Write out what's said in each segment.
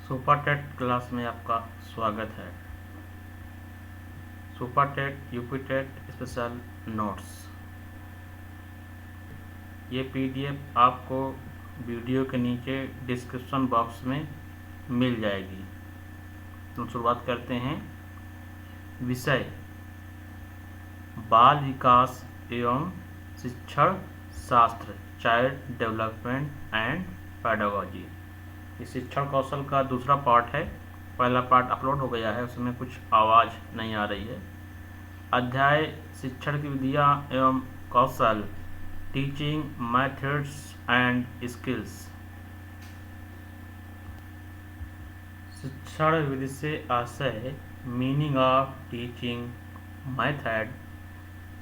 Super TET class में आपका स्वागत है। Super TET UP TET special notes, ये पीडीएफ आपको वीडियो के नीचे डिस्क्रिप्शन बॉक्स में मिल जाएगी। तो शुरुआत करते हैं। विषय बाल विकास एवं शिक्षण शास्त्र, चाइल्ड डेवलपमेंट एंड पेडागोजी। ये शिक्षण कौशल का दूसरा पार्ट है। पहला पार्ट अपलोड हो गया है, उसमें कुछ आवाज़ नहीं आ रही है। अध्याय शिक्षण की विधियाँ एवं कौशल, टीचिंग मेथड्स एंड स्किल्स। शिक्षण विधि से आशय, मीनिंग ऑफ टीचिंग मेथड।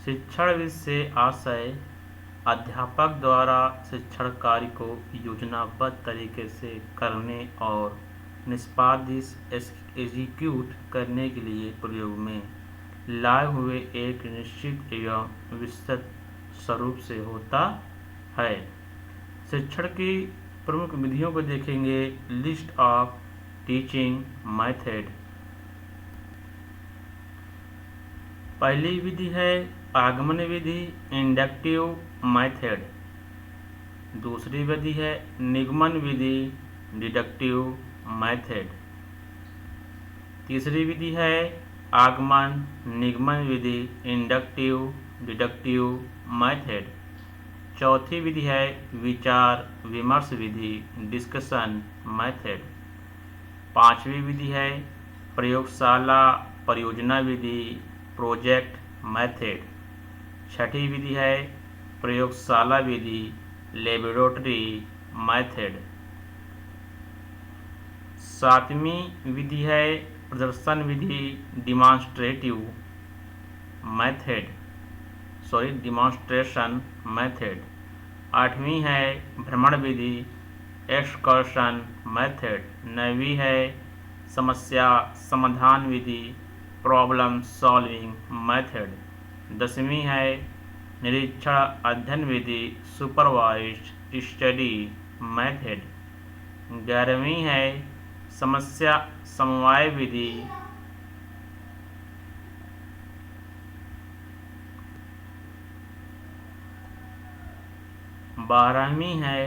शिक्षण विधि से आशय अध्यापक द्वारा शिक्षण कार्य को योजनाबद्ध तरीके से करने और निष्पादित एग्जीक्यूट करने के लिए प्रयोग में लाए हुए एक निश्चित एवं विस्तृत स्वरूप से होता है। शिक्षण की प्रमुख विधियों को देखेंगे। List of teaching method. पहली विधि है आगमन विधि, इंडक्टिव मेथड। दूसरी विधि है निगमन विधि, डिडक्टिव मेथड। तीसरी विधि है आगमन निगमन विधि, इंडक्टिव डिडक्टिव मेथड। चौथी विधि है विचार विमर्श विधि, डिस्कशन मेथड। पांचवी विधि है प्रयोगशाला परियोजना विधि, प्रोजेक्ट मेथड। छठी विधि है प्रयोगशाला विधि, लेबोरेटरी मेथड। सातवीं विधि है प्रदर्शन विधि, डिमॉन्स्ट्रेशन मेथड। आठवीं है भ्रमण विधि, एक्सकर्शन मेथड। नवीं है समस्या समाधान विधि, प्रॉब्लम सॉल्विंग मेथड। 10वीं है निरीक्षण अध्ययन विधि, सुपरवाइज्ड स्टडी मेथड। 11वीं है समस्या समवाय विधि। 12वीं है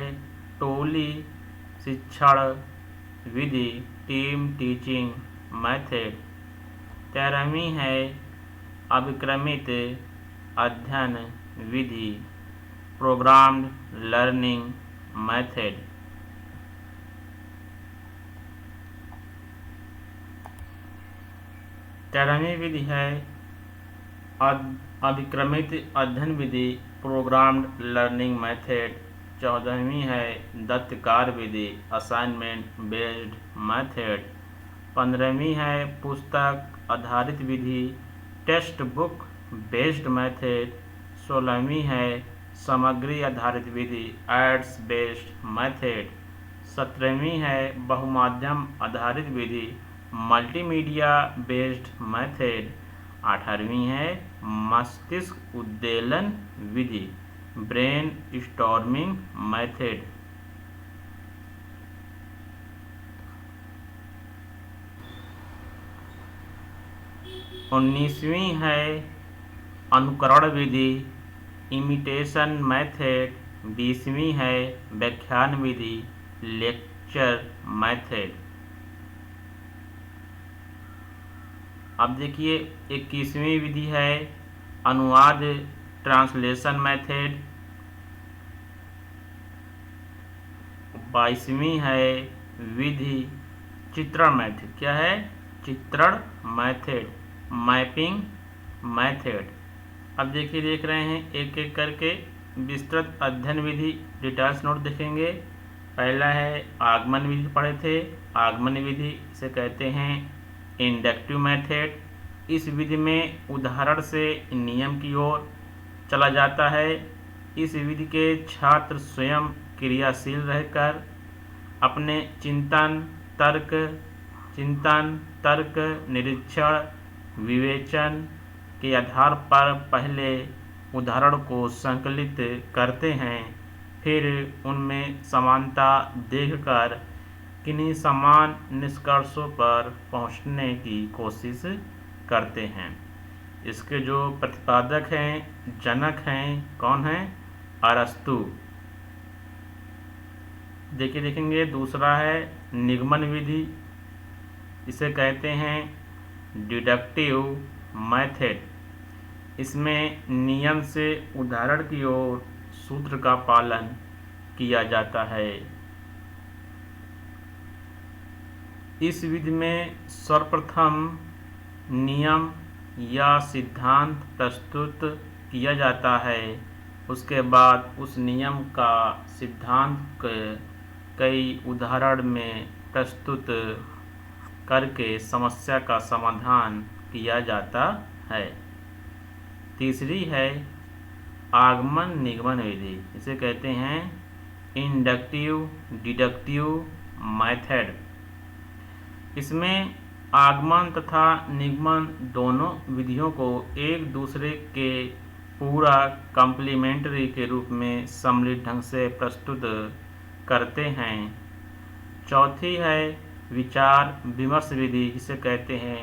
टोली शिक्षण विधि, टीम टीचिंग मेथड। 13वीं है अभिक्रमित अध्ययन विधि, प्रोग्राम्ड लर्निंग मेथड। 13वीं विधि है अभिक्रमित अध्ययन विधि, प्रोग्राम्ड लर्निंग मेथड। 14वीं है दत्तकार विधि, असाइनमेंट बेस्ड मेथड। 15वीं है पुस्तक आधारित विधि, टेक्स्ट बुक बेस्ड मेथड। 16वीं है सामग्री आधारित विधि, एड्स बेस्ड मेथड। 17वीं है बहुमाध्यम आधारित विधि, मल्टीमीडिया बेस्ड मेथड। 18वीं है मस्तिष्क उद्वेलन विधि, ब्रेन स्टॉर्मिंग मेथड। 19वीं है अनुकरण विधि, इमिटेशन मेथड। 20वीं है व्याख्यान विधि, लेक्चर मेथड। अब देखिए 21वीं विधि है अनुवाद, ट्रांसलेशन मेथड। 22वीं है विधि चित्रण मेथड। क्या है? चित्रण मेथड, मैपिंग मेथड। अब देखिए देख रहे हैं एक एक करके। विस्तृत अध्ययन विधि, डिटेल्स नोट देखेंगे। पहला है आगमन विधि पढ़े थे। आगमन विधि से कहते हैं इंडक्टिव मेथड। इस विधि में उदाहरण से नियम की ओर चला जाता है। इस विधि के छात्र स्वयं क्रियाशील रहकर अपने चिंतन तर्क, निरीक्षण, विवेचन के आधार पर पहले उदाहरण को संकलित करते हैं, फिर उनमें समानता देखकर किन्हीं समान निष्कर्षों पर पहुंचने की कोशिश करते हैं। इसके जो प्रतिपादक हैं, जनक हैं, कौन हैं? अरस्तु। देखेंगे दूसरा है निगमन विधि। इसे कहते हैं डिडक्टिव मेथड। इसमें नियम से उदाहरण की ओर सूत्र का पालन किया जाता है। इस विधि में सर्वप्रथम नियम या सिद्धांत प्रस्तुत किया जाता है। उसके बाद उस नियम का सिद्धांत कई उदाहरण में प्रस्तुत करके समस्या का समाधान किया जाता है। तीसरी है आगमन निगमन विधि। इसे कहते हैं इंडक्टिव डिडक्टिव मेथड। इसमें आगमन तथा निगमन दोनों विधियों को एक दूसरे के पूरा कॉम्प्लीमेंट्री के रूप में सम्मिलित ढंग से प्रस्तुत करते हैं। चौथी है विचार विमर्श विधि। जिसे कहते हैं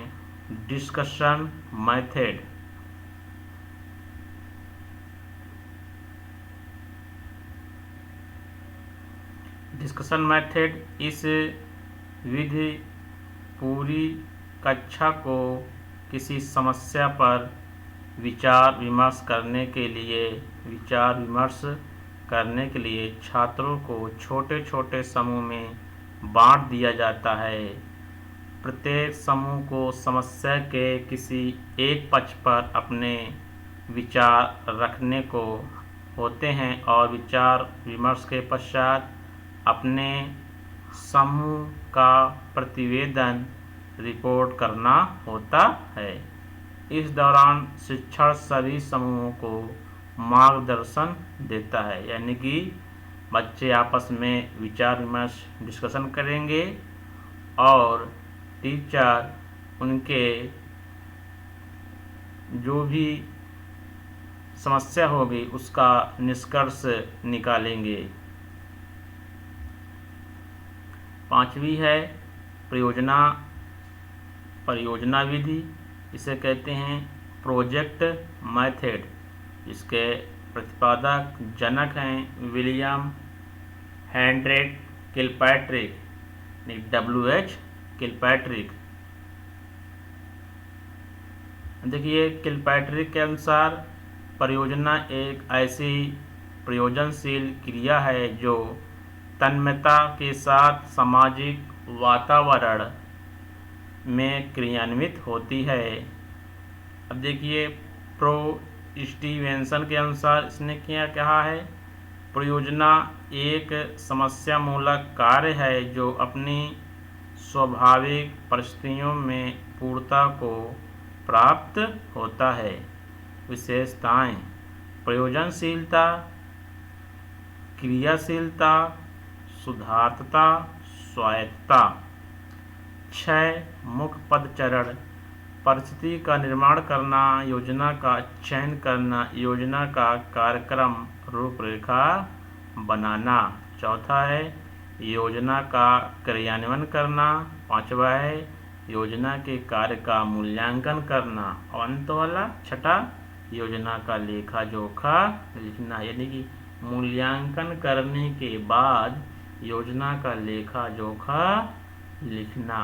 डिस्कशन मेथड। डिस्कशन मेथड इस विधि पूरी कक्षा को किसी समस्या पर विचार विमर्श करने के लिए छात्रों को छोटे छोटे समूह में बांट दिया जाता है। प्रत्येक समूह को समस्या के किसी एक पक्ष पर अपने विचार रखने को होते हैं और विचार विमर्श के पश्चात अपने समूह का प्रतिवेदन रिपोर्ट करना होता है। इस दौरान शिक्षक सभी समूहों को मार्गदर्शन देता है, यानी कि बच्चे आपस में विचार विमर्श डिस्कशन करेंगे और टीचर उनके जो भी समस्या होगी उसका निष्कर्ष निकालेंगे। पांचवी है परियोजना विधि। इसे कहते हैं प्रोजेक्ट मेथड। इसके प्रतिपादक जनक हैं William Henry Kilpatrick, WH Kilpatrick. देखिए किलपैट्रिक के अनुसार परियोजना एक ऐसी प्रयोजनशील क्रिया है जो तन्मयता के साथ सामाजिक वातावरण में क्रियान्वित होती है। अब देखिए प्रो स्टीवेंसन के अनुसार इसने क्या कहा है? परियोजना एक समस्या मूलक कार्य है जो अपनी स्वाभाविक परिस्थितियों में पूर्णता को प्राप्त होता है। विशेषताएं: प्रयोजनशीलता, क्रियाशीलता, सुधारता, स्वायत्तता। 6 मुख्य पदचरण: परिस्थिति का निर्माण करना, योजना का चयन करना, योजना का कार्यक्रम रूपरेखा बनाना। चौथा है योजना का क्रियान्वयन करना। पांचवा है योजना के कार्य का मूल्यांकन करना। और अंत वाला छठा योजना का लेखा जोखा लिखना, यानी कि मूल्यांकन करने के बाद योजना का लेखा जोखा लिखना।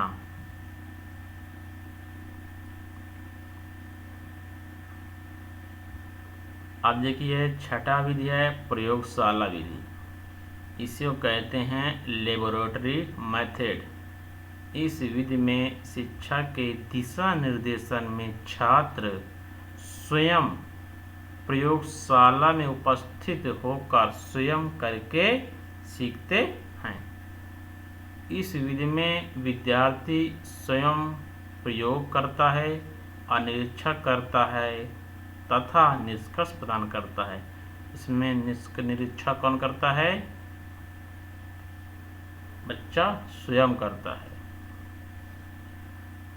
अब देखिए छठा विधि है प्रयोगशाला विधि। इसे कहते हैं लेबोरेटरी मेथड। इस विधि में शिक्षा के दिशा निर्देशन में छात्र स्वयं प्रयोगशाला में उपस्थित होकर स्वयं करके सीखते हैं। इस विधि में विद्यार्थी स्वयं प्रयोग करता है और निरीक्षण करता है तथा निष्कर्ष प्रदान करता है। इसमें निरीक्षण कौन करता है? बच्चा स्वयं करता है।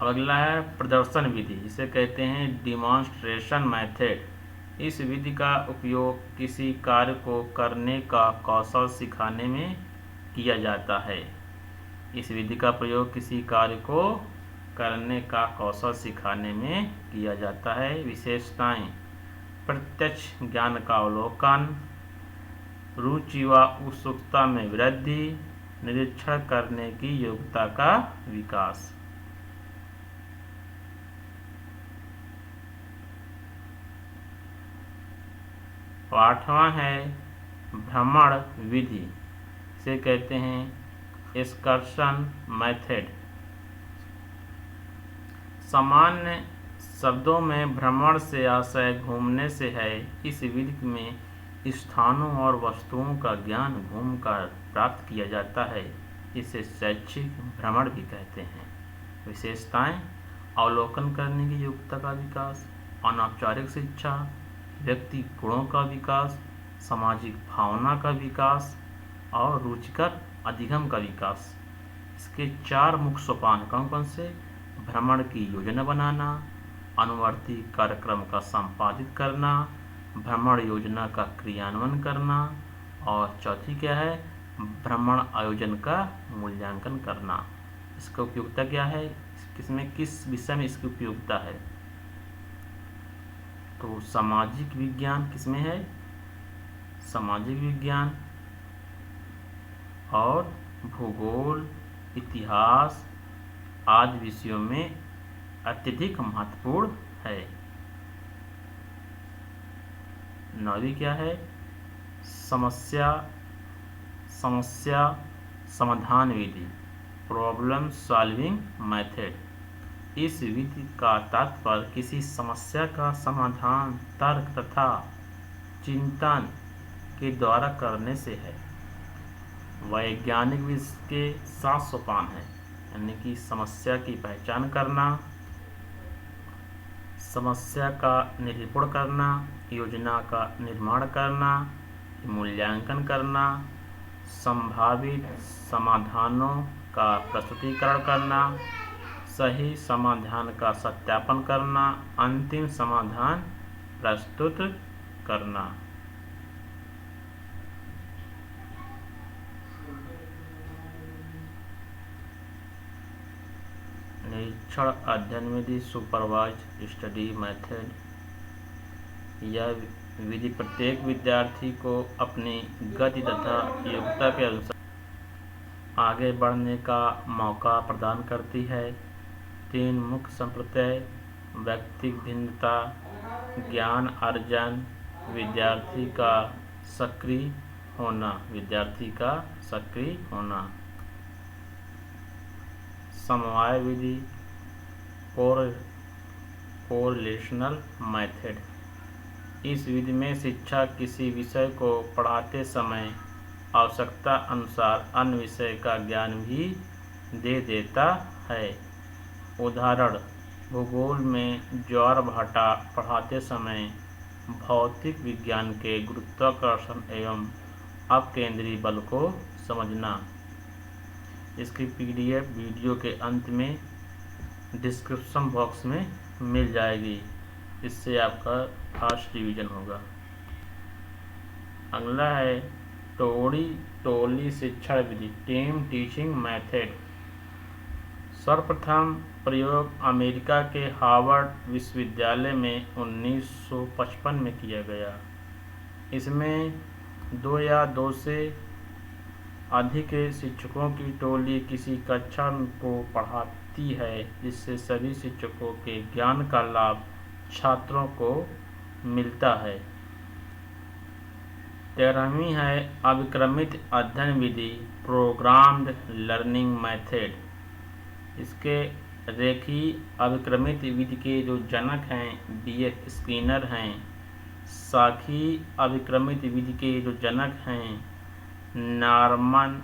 अब अगला है प्रदर्शन विधि। इसे कहते हैं डिमॉन्स्ट्रेशन मेथड। इस विधि का उपयोग किसी कार्य को करने का कौशल सिखाने में किया जाता है। इस विधि का प्रयोग किसी कार्य को करने का कौशल सिखाने में किया जाता है। विशेषताएं: प्रत्यक्ष ज्ञान का अवलोकन, रुचि व उत्सुकता में वृद्धि, निरीक्षण करने की योग्यता का विकास। आठवां है भ्रमण विधि, इसे कहते हैं एक्सकर्शन मेथड। सामान्य शब्दों में भ्रमण से आशय घूमने से है। इस विधि में स्थानों और वस्तुओं का ज्ञान घूमकर प्राप्त किया जाता है। इसे शैक्षिक भ्रमण भी कहते हैं। विशेषताएं: अवलोकन करने की योग्यता का विकास, अनौपचारिक शिक्षा, व्यक्ति गुणों का विकास, सामाजिक भावना का विकास और रुचिकर अधिगम का विकास। इसके 4 मुख्य सोपान कौन कौन से? भ्रमण की योजना बनाना, अनुवर्ती कार्यक्रम का संपादित करना, भ्रमण योजना का क्रियान्वयन करना और चौथी क्या है? भ्रमण आयोजन का मूल्यांकन करना। इसका उपयोगिता क्या है? किस विषय में इसकी उपयोगिता है? तो सामाजिक विज्ञान किसमें है? सामाजिक विज्ञान और भूगोल, इतिहास आदि विषयों में अत्यधिक महत्वपूर्ण है। 9वीं क्या है? समस्या समाधान विधि, प्रॉब्लम सॉल्विंग मेथड। इस विधि का तात्पर्य किसी समस्या का समाधान तर्क तथा चिंतन के द्वारा करने से है। वैज्ञानिक विधि के 7 सोपान है, यानी कि समस्या की पहचान करना, समस्या का निरूपण करना, योजना का निर्माण करना, मूल्यांकन करना, संभावित समाधानों का प्रस्तुतिकरण करना, सही समाधान का सत्यापन करना, अंतिम समाधान प्रस्तुत करना। निरीक्षण अध्ययन विधि, सुपरवाइज्ड स्टडी मेथड। यह विधि प्रत्येक विद्यार्थी को अपनी गति तथा योग्यता के अनुसार आगे बढ़ने का मौका प्रदान करती है। 3 मुख्य संप्रदाय: व्यक्तिगत भिन्नता, ज्ञान अर्जन, विद्यार्थी का सक्रिय होना। समवाय विधि, कोरिलेशनल मेथड। इस विधि में शिक्षक किसी विषय को पढ़ाते समय आवश्यकता अनुसार अन्य विषय का ज्ञान भी दे देता है। उदाहरण: भूगोल में ज्वारभाटा पढ़ाते समय भौतिक विज्ञान के गुरुत्वाकर्षण एवं अपकेंद्री बल को समझना। इसकी PDF वीडियो के अंत में डिस्क्रिप्शन बॉक्स में मिल जाएगी। इससे आपका फास्ट रिवीजन होगा। अगला है टोली शिक्षण विधि, टीम टीचिंग मेथड। सर्वप्रथम प्रयोग अमेरिका के हार्वर्ड विश्वविद्यालय में 1955 में किया गया। इसमें 2 या 2 से अधिक शिक्षकों की टोली किसी कक्षा को पढ़ाती है, जिससे सभी शिक्षकों के ज्ञान का लाभ छात्रों को मिलता है। 13वीं है अभिक्रमित अध्ययन विधि, प्रोग्राम्ड लर्निंग मेथड। इसके रेखीय अभिक्रमित विधि के जो जनक हैं B.F. स्किनर हैं। शाखीय अभिक्रमित विधि के जो जनक हैं नॉर्मन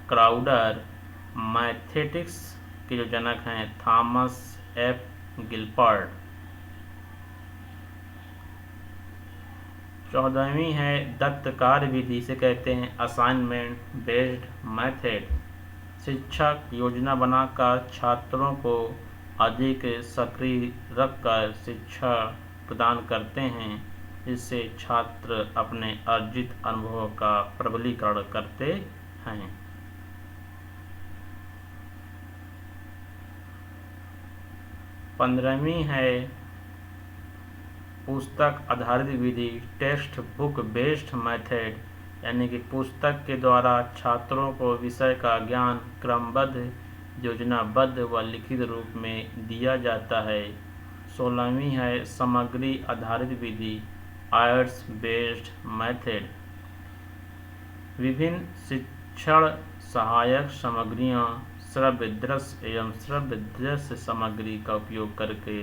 क्राउडर। मैथमेटिक्स के जो जनक हैं थॉमस F. गिलबर्ट। 14वीं है दत्त कार्य विधि, से कहते हैं असाइनमेंट बेस्ड मेथड। शिक्षक योजना बनाकर छात्रों को अधिक सक्रिय रखकर शिक्षा प्रदान करते हैं, जिससे छात्र अपने अर्जित अनुभवों का प्रबलीकरण करते हैं। 15वीं है पुस्तक आधारित विधि, टेक्स्ट बुक बेस्ड मेथड, यानी कि पुस्तक के द्वारा छात्रों को विषय का ज्ञान क्रमबद्ध, योजनाबद्ध व लिखित रूप में दिया जाता है। 16वीं है सामग्री आधारित विधि, आर्ट्स बेस्ड मेथड। विभिन्न शिक्षण सहायक सामग्रियाँ, श्रव्य दृश्य एवं श्रव्य दृश्य सामग्री का उपयोग करके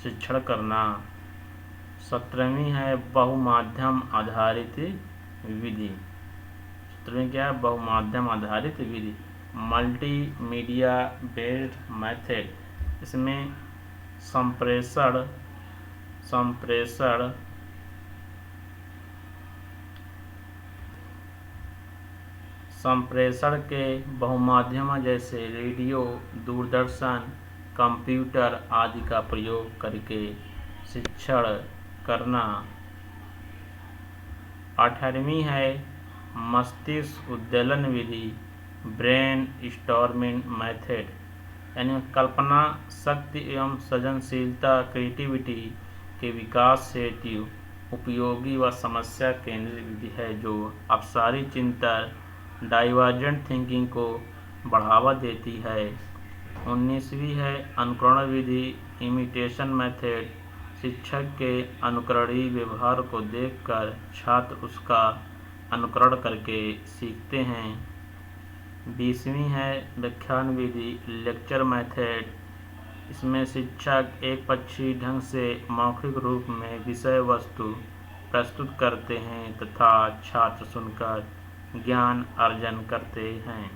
शिक्षण करना। 17वीं है बहुमाध्यम आधारित विधि। 17वीं क्या है? बहुमाध्यम आधारित विधि, मल्टीमीडिया बेस्ड मेथड। इसमें संप्रेषण के बहुमाध्यम जैसे रेडियो, दूरदर्शन, कंप्यूटर आदि का प्रयोग करके शिक्षण करना। 18वीं है मस्तिष्क उद्दोलन विधि, ब्रेन स्टॉर्मिंग मेथड, यानी कल्पना शक्ति एवं सृजनशीलता क्रिएटिविटी के विकास हेतु उपयोगी व समस्या केंद्रित विधि है जो अपसारी चिंतन डाइवर्जेंट थिंकिंग को बढ़ावा देती है। 19वीं है अनुकरण विधि, इमिटेशन मेथड, शिक्षक के अनुकरणीय व्यवहार को देखकर छात्र उसका अनुकरण करके सीखते हैं। 20वीं है व्याख्यान विधि, लेक्चर मेथड। इसमें शिक्षक एकपक्षीय ढंग से मौखिक रूप में विषय वस्तु प्रस्तुत करते हैं तथा छात्र सुनकर ज्ञान अर्जन करते हैं।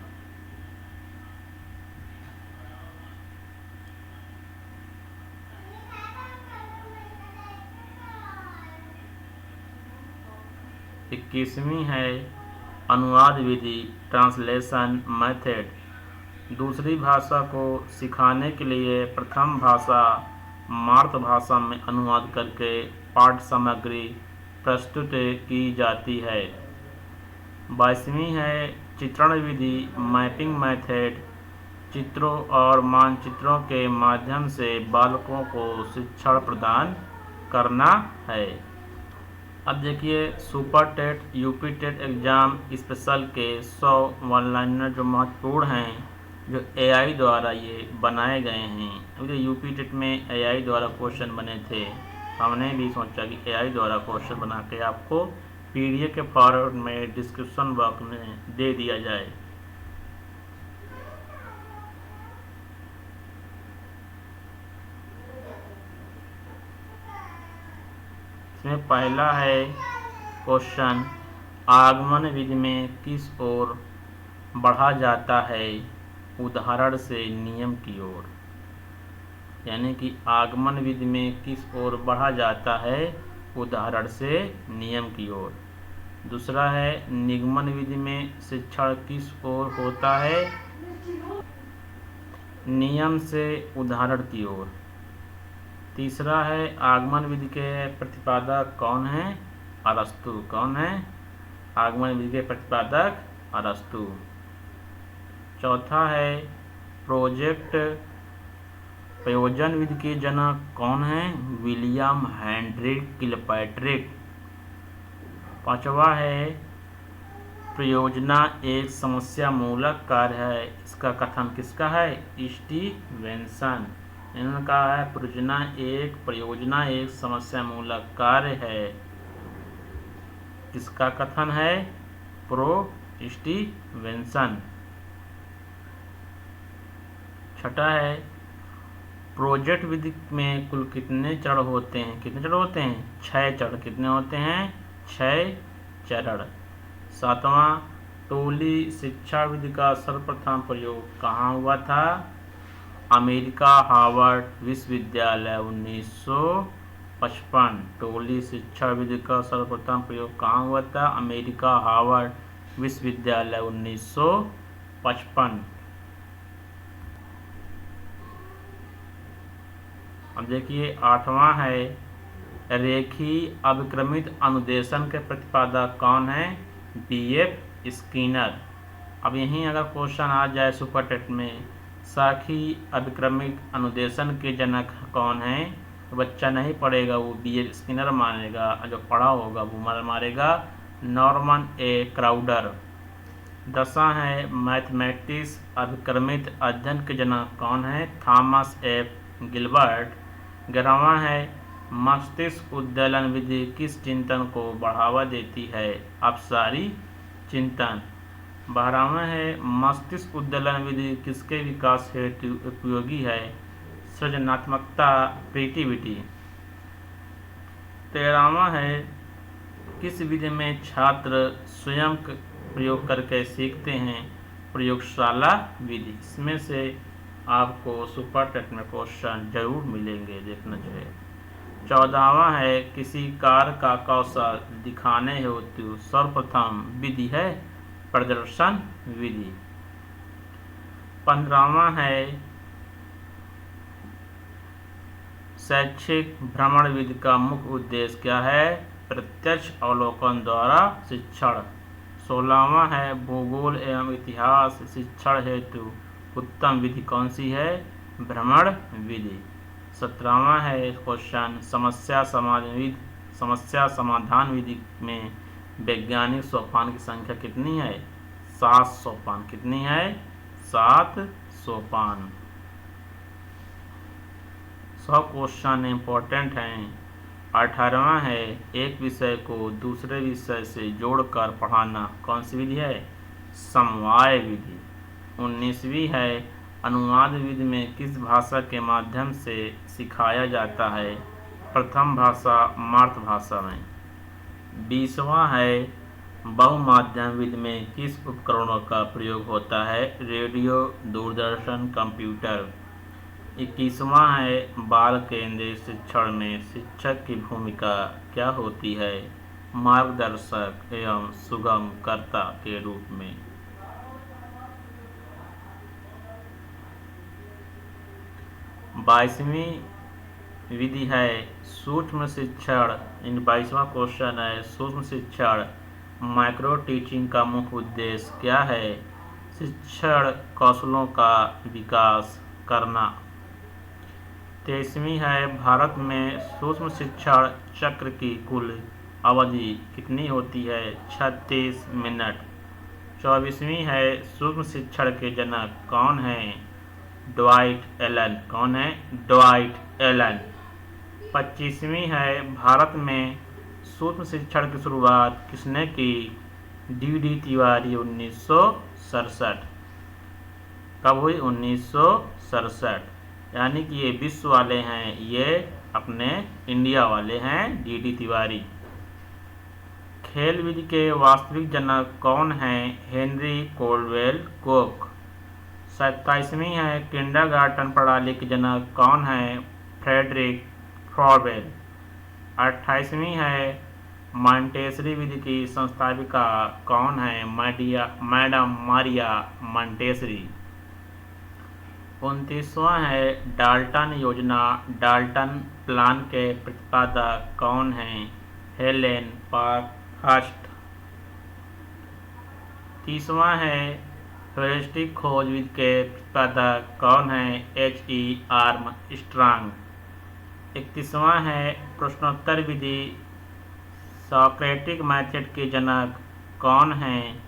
इक्कीसवीं है अनुवाद विधि, ट्रांसलेशन मेथड। दूसरी भाषा को सिखाने के लिए प्रथम भाषा मातृभाषा में अनुवाद करके पाठ्य सामग्री प्रस्तुत की जाती है। 22वीं है चित्रण विधि, मैपिंग मेथड। चित्रों और मानचित्रों के माध्यम से बालकों को शिक्षण प्रदान करना है। अब देखिए super TET, UP TET exam special के 100 वन लाइनर जो महत्वपूर्ण हैं, जो एआई द्वारा ये बनाए गए हैं। अभी यूपी टेट में एआई द्वारा क्वेश्चन बने थे, हमने भी सोचा कि एआई द्वारा क्वेश्चन बना के आपको पीडीएफ के फॉर्मेट में डिस्क्रिप्शन बॉक्स में दे दिया जाए। इसमें पहला है क्वेश्चन, आगमन विधि में किस ओर बढ़ा जाता है उदाहरण से नियम की ओर, यानी कि आगमन विधि में किस ओर बढ़ा जाता है उदाहरण से नियम की ओर। दूसरा है निगमन विधि में शिक्षण किस ओर होता है, नियम से उदाहरण की ओर। तीसरा है आगमन विधि के प्रतिपादक कौन है, अरस्तु। कौन है आगमन विधि के प्रतिपादक, अरस्तु। चौथा है प्रयोजन विधि के जनक कौन है, विलियम हेनरी किलपैट्रिक। पांचवा है प्रयोजना एक समस्या मूलक कार्य है, इसका कथन किसका है, स्टीवेंसन। इन्होंने कहा है प्रयोजना एक समस्या मूलक कार्य है, किसका कथन है, स्टीवेंसन। छठा है प्रोजेक्ट विधि में कुल कितने चरण होते हैं, 6 चरण। कितने होते हैं, 6 चरण। 7वां टोली शिक्षा विधि का सर्वप्रथम प्रयोग कहाँ हुआ था, अमेरिका हार्वर्ड विश्वविद्यालय 1955। टोली शिक्षा विधि का सर्वप्रथम प्रयोग कहाँ हुआ था, अमेरिका हार्वर्ड विश्वविद्यालय 1955। अब देखिए 8वां है रेखीय अभिक्रमित अनुदेशन के प्रतिपादक कौन है, बीएफ स्किनर। अब यहीं अगर क्वेश्चन आ जाए सुपर टेट में साखी अभिक्रमिक अनुदेशन के जनक कौन है? बच्चा नहीं पढ़ेगा वो B.L. स्किनर मानेगा, जो पढ़ा होगा वो मारेगा नॉर्मन ए क्राउडर। 10वां है मैथमेटिक्स अभिक्रमित अध्ययन के जनक कौन है? Thomas F Gilbert. 11वां है मस्तिष्क उद्दोलन विधि किस चिंतन को बढ़ावा देती है? अपसारी चिंतन। 12वां है मस्तिष्क उद्दोलन विधि किसके विकास हेतु उपयोगी है? सृजनात्मकता क्रिएटिविटी। 13वां है किस विधि में छात्र स्वयं प्रयोग करके सीखते हैं? प्रयोगशाला विधि। इसमें से आपको सुपर टेस्ट में क्वेश्चन जरूर मिलेंगे, देखना चाहिए। 14वां है किसी कार्य का कौशल दिखाने हेतु सर्वप्रथम विधि है प्रदर्शन विधि। 15वां है शैक्षिक भ्रमण विधि का मुख्य उद्देश्य क्या है? प्रत्यक्ष अवलोकन द्वारा शिक्षण। 16वां है भूगोल एवं इतिहास शिक्षण हेतु उत्तम विधि कौन सी है? भ्रमण विधि। 17वां है क्वेश्चन समस्या समाधान विधि में वैज्ञानिक सोपान की संख्या कितनी है? 7 सोपान। कितनी है? 7 सोपान। 100 क्वेश्चन इम्पोर्टेंट हैं। 18वां है एक विषय को दूसरे विषय से जोड़कर पढ़ाना कौन सी विधि है? समवाय विधि। 19वीं है अनुवाद विधि में किस भाषा के माध्यम से सिखाया जाता है? प्रथम भाषा मातृभाषा में। 20वां है बहुमाध्यम विधि में किस उपकरणों का प्रयोग होता है? Radio, Doordarshan, computer. 21वां है बाल केंद्रित शिक्षण में शिक्षक की भूमिका क्या होती है? मार्गदर्शक एवं सुगमकर्ता के रूप में। 22वीं विधि है सूक्ष्म शिक्षण। 22वां क्वेश्चन है सूक्ष्म शिक्षण माइक्रो टीचिंग का मुख्य उद्देश्य क्या है? शिक्षण कौशलों का विकास करना। 23वीं है भारत में सूक्ष्म शिक्षण चक्र की कुल अवधि कितनी होती है? 36 मिनट। 24वीं है सूक्ष्म शिक्षण के जनक कौन है? Dwight Allen. कौन है? Dwight Elon. 25वीं है भारत में सूक्ष्म शिक्षण की शुरुआत किसने की? D.D. तिवारी। 1967। कब हुई? 1967। यानी कि ये विश्व वाले हैं, ये अपने इंडिया वाले हैं D.D. तिवारी। खेल विधि के वास्तविक जनक कौन हैं? Henry Caldwell Coke. 27वीं है किंडरगार्टन प्रणाली के जनक कौन है? Frederick Froebel. 28वीं है मॉन्टेसरी विधि की संस्थापिका कौन है? Madam Maria Montessori. 29वां है डाल्टन योजना डाल्टन प्लान के प्रतिपादक कौन हैं? Helen Parkhurst. 30वां है ह्यूरिस्टिक खोज विधि के प्रतिपादक कौन हैं? H.E. आर्मस्ट्रांग। 31वां है प्रश्नोत्तर विधि सॉक्रेटिक मेथड के जनक कौन हैं?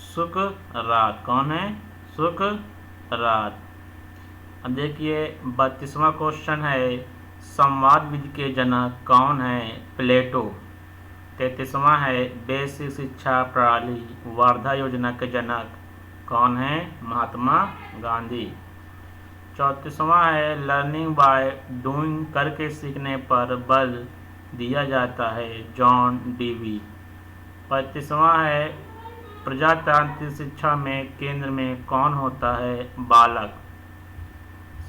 सुकरात। कौन है? सुकरात। अब देखिए 32वां क्वेश्चन है संवाद विधि के जनक कौन है? प्लेटो। 33वां है बेसिक शिक्षा प्रणाली वर्धा योजना के जनक कौन है? महात्मा गांधी। 34वां है लर्निंग बाय डूइंग करके सीखने पर बल दिया जाता है जॉन डीवी। 35वां है प्रजातांत्रिक शिक्षा में केंद्र में कौन होता है? बालक।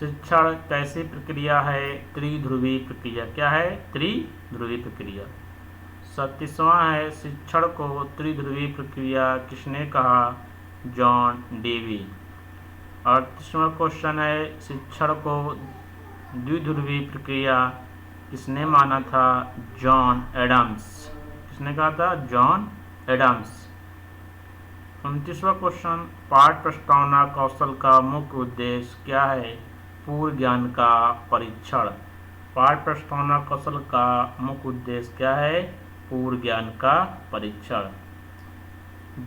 शिक्षण कैसी प्रक्रिया है? त्रिध्रुवी प्रक्रिया। क्या है? त्रिध्रुवी प्रक्रिया। 37वां है शिक्षण को त्रिध्रुवी प्रक्रिया किसने कहा? John Dewey. 38वां क्वेश्चन है शिक्षण को द्विध्रुवी प्रक्रिया किसने माना था? John Adams. किसने कहा था? John Adams. 29वां क्वेश्चन, पाठ प्रस्तावना कौशल का मुख्य उद्देश्य क्या है? पूर्व ज्ञान का परीक्षण। पाठ प्रस्तावना कौशल का मुख्य उद्देश्य क्या है? पूर्व ज्ञान का परीक्षण।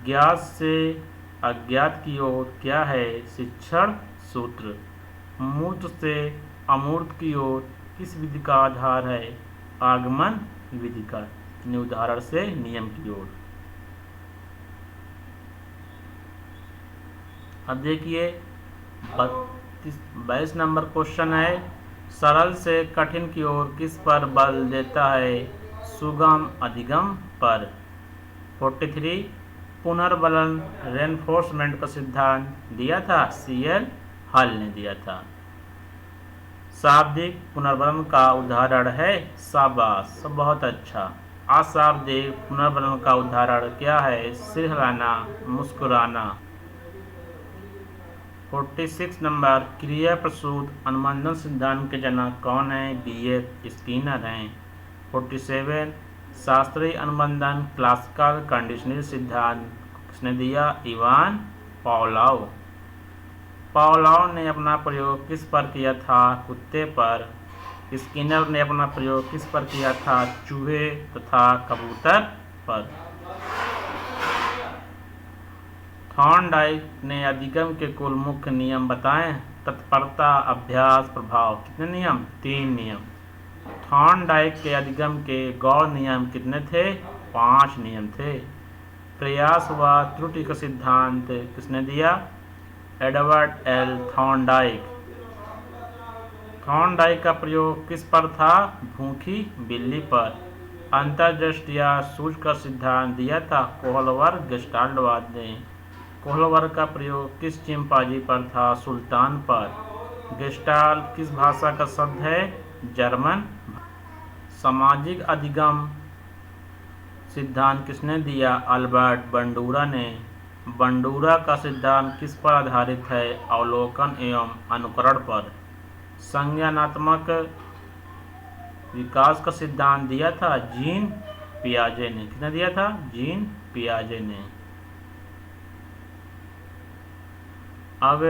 ज्ञात से अज्ञात की ओर क्या है? शिक्षण सूत्र। मूर्त से अमूर्त की ओर किस विधि का आधार है? आगमन विधि का। उदाहरण से नियम की ओर। अब देखिए 22 नंबर क्वेश्चन है, सरल से कठिन की ओर किस पर बल देता है? सुगम अधिगम पर। 43, पुनर्बलन रेनफोर्समेंट का सिद्धांत दिया था CL हल ने दिया था। शाब्दिक पुनर्बलन का उदाहरण है शाबाश, बहुत अच्छा। अशाब्दिक पुनर्बलन का उदाहरण क्या है? सिर हिलाना, मुस्कुराना। 46 नंबर, क्रिया प्रसूत अनुबंधन सिद्धांत के जनक कौन है? BF स्किनर हैं। 47, शास्त्रीय अनुबंधन क्लासिकल कंडीशनरी सिद्धांत किसने दिया? Ivan Pavlov. पावलोव ने अपना प्रयोग किस पर किया था? कुत्ते पर। स्किनर ने अपना प्रयोग किस पर किया था? चूहे तथा कबूतर पर। थॉर्नडाइक ने अधिगम के कुल मुख्य नियम बताएं। तत्परता, अभ्यास, प्रभाव। कितने नियम? 3 नियम। थॉर्नडाइक के अधिगम के गौड़ नियम कितने थे? 5 नियम थे। प्रयास व त्रुटि का सिद्धांत किसने दिया? Edward L Thorndike. थॉर्नडाइक का प्रयोग किस पर था? भूखी बिल्ली पर। अंतर्दृष्टि या सूझ का सिद्धांत दिया था कोहलवर्ग गेस्टाल्टवाद ने। कोहलवर्ग का प्रयोग किस चिंपांजी पर था? सुल्तान पर। गेस्टाल्ट किस भाषा का शब्द है? जर्मन। सामाजिक अधिगम सिद्धांत किसने दिया? अल्बर्ट बंडूरा ने। बंडूरा का सिद्धांत किस पर आधारित है? अवलोकन एवं अनुकरण पर। संज्ञानात्मक विकास का सिद्धांत दिया था जीन पियाजे ने। किसने दिया था? जीन पियाजे ने। अब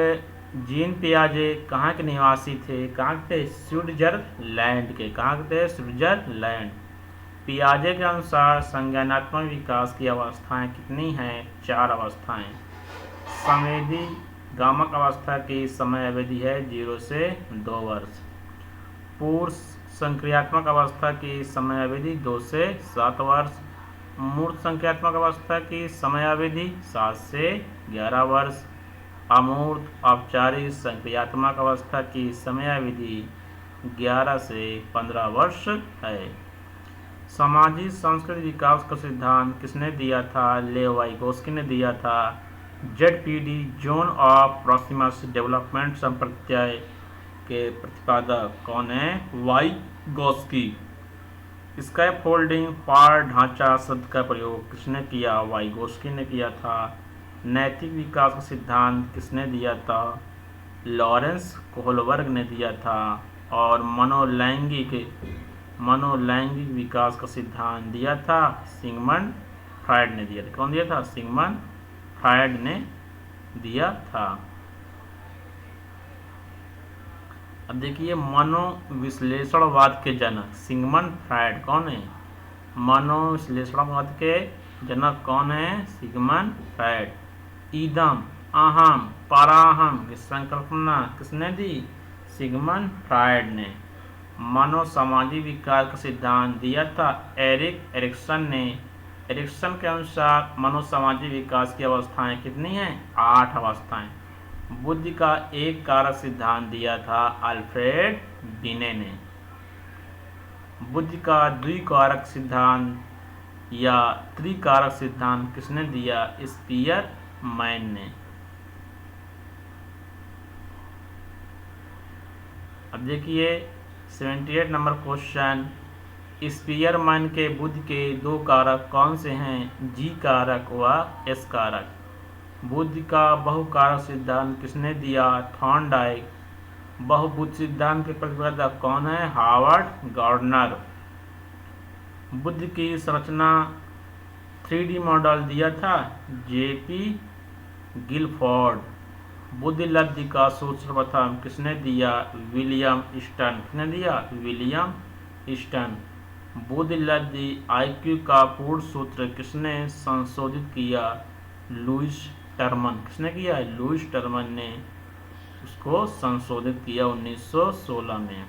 जीन पियाजे कहाँ के निवासी थे? कहाँ के थे? स्विट्जरलैंड के। कहाँ के थे? स्विट्जरलैंड। पियाजे के अनुसार संज्ञानात्मक विकास की अवस्थाएं कितनी हैं? 4 अवस्थाएं। संवेदी गामक अवस्था की समय अवधि है 0 से 2 वर्ष। पूर्व संक्रियात्मक अवस्था की समय अवधि 2 से 7 वर्ष। मूर्त संक्रियात्मक अवस्था की समय अवधि 7 से 11 वर्ष। अमूर्त औपचारिक संक्रियात्मक अवस्था की समय अवधि 11 से 15 वर्ष है। सामाजिक सांस्कृतिक विकास का सिद्धांत किसने दिया था? लेव वाइगोस्की ने दिया था। ZPD zone of proximal development संप्रत्यय के प्रतिपादक कौन है? वाइगोस्की। स्कैफोल्डिंग पार ढांचा शब्द का प्रयोग किसने किया? वाइगोस्की ने किया था। नैतिक विकास का सिद्धांत किसने दिया था? लॉरेंस कोहलवर्ग ने दिया था। और मनोलैंगिक विकास का सिद्धांत दिया था सिगमंड फ्रायड ने दिया था। कौन दिया था? सिगमंड फ्रायड ने दिया था। अब देखिए मनोविश्लेषणवाद के जनक सिगमंड फ्रायड कौन है? मनोविश्लेषणवाद के जनक कौन है? Sigmund Freud. ईदम, अहम, पराहम की संकल्पना किसने दी? सिगमंड फ्रायड ने। मनोसामाजिक विकास का सिद्धांत दिया था एरिक एरिक्सन ने। एरिक्सन के अनुसार मनोसामाजिक विकास की अवस्थाएं कितनी हैं? 8 अवस्थाएं। बुद्धि का एक कारक सिद्धांत दिया था अल्फ्रेड बिने ने। बुद्धि का द्विकारक सिद्धांत या त्रिकारक सिद्धांत किसने दिया? स्पीयरमैन ने। अब देखिए 78 नंबर क्वेश्चन, स्पीयरमैन के बुद्धि के 2 कारक कौन से हैं? जी कारक व एस कारक। बुद्धि का बहुकारक सिद्धांत किसने दिया? थॉर्नडाइक। बहुबुद्धि सिद्धांत के प्रतिपादक कौन है? Harvard gardener. बुद्धि की संरचना 3D मॉडल दिया था JP गिलफोर्ड। बुद्धि लब्धि का सूत्र सर्वप्रथम किसने दिया? William Stern. किसने दिया? William Stern. बुद्धि लब्धि IQ का पूर्ण सूत्र किसने संशोधित किया? Lewis Terman. किसने किया? लुईस टर्मन ने उसको संशोधित किया 1916 में।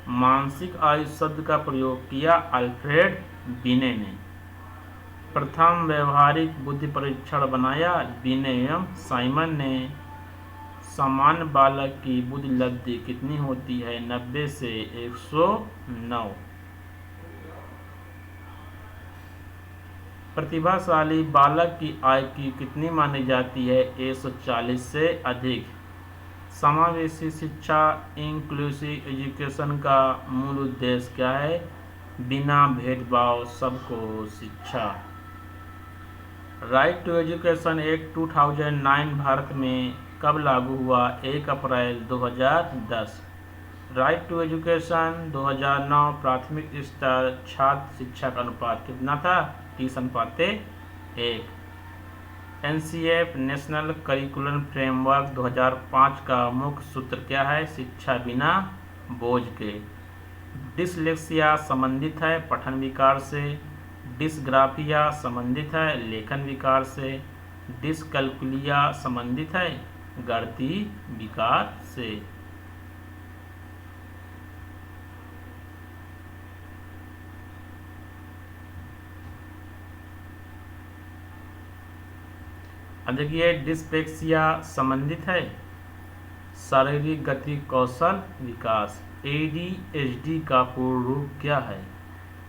मानसिक आयु शब्द का प्रयोग किया अल्फ्रेड बिने ने। प्रथम व्यवहारिक बुद्धि परीक्षण बनाया बिने एवं साइमन ने। सामान्य बालक की बुद्धि लब्धि कितनी होती है? 90 से 109। प्रतिभाशाली बालक की IQ कितनी मानी जाती है? 140 से अधिक। समावेशी शिक्षा इंक्लूसिव एजुकेशन का मूल उद्देश्य क्या है? बिना भेदभाव सबको शिक्षा। Right to education act 2009 Bharat में कब लागू हुआ? 1 अप्रैल 2010। राइट टू एजुकेशन 2009 प्राथमिक स्तर छात्र शिक्षा का अनुपात कितना था? 30:1। NCF नेशनल करिकुलम फ्रेमवर्क 2005 का मुख्य सूत्र क्या है? शिक्षा बिना बोझ के। डिसलेक्सिया संबंधित है पठन विकार से। डिसग्राफिया संबंधित है लेखन विकार से। डिसकैल्कुलिया संबंधित है गणितीय विकार से। अब देखिए डिस्पेक्सिया संबंधित है शारीरिक गति कौशल विकास। ADHD का पूर्ण रूप क्या है?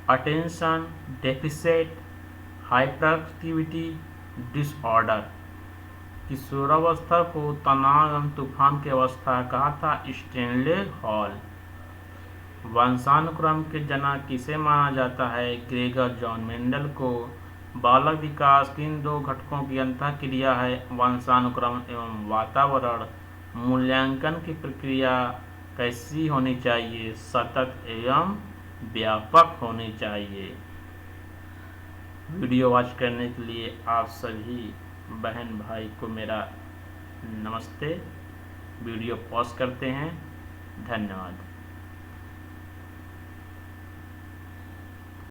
Attention deficit hyper activity disorder. किशोरावस्था को तनाव एवं तूफान की अवस्था कहा था? Stanley hall. वंशानुक्रम के जनक किसे माना जाता है? ग्रेगर जॉन मेंडल को। बालक विकास किन दो घटकों की अंतःक्रिया है? वंशानुक्रम एवं वातावरण। मूल्यांकन की प्रक्रिया कैसी होनी चाहिए? सतत एवं व्यापक होनी चाहिए। वीडियो वॉच करने के लिए आप सभी बहन भाई को मेरा नमस्ते। वीडियो पॉज करते हैं। धन्यवाद।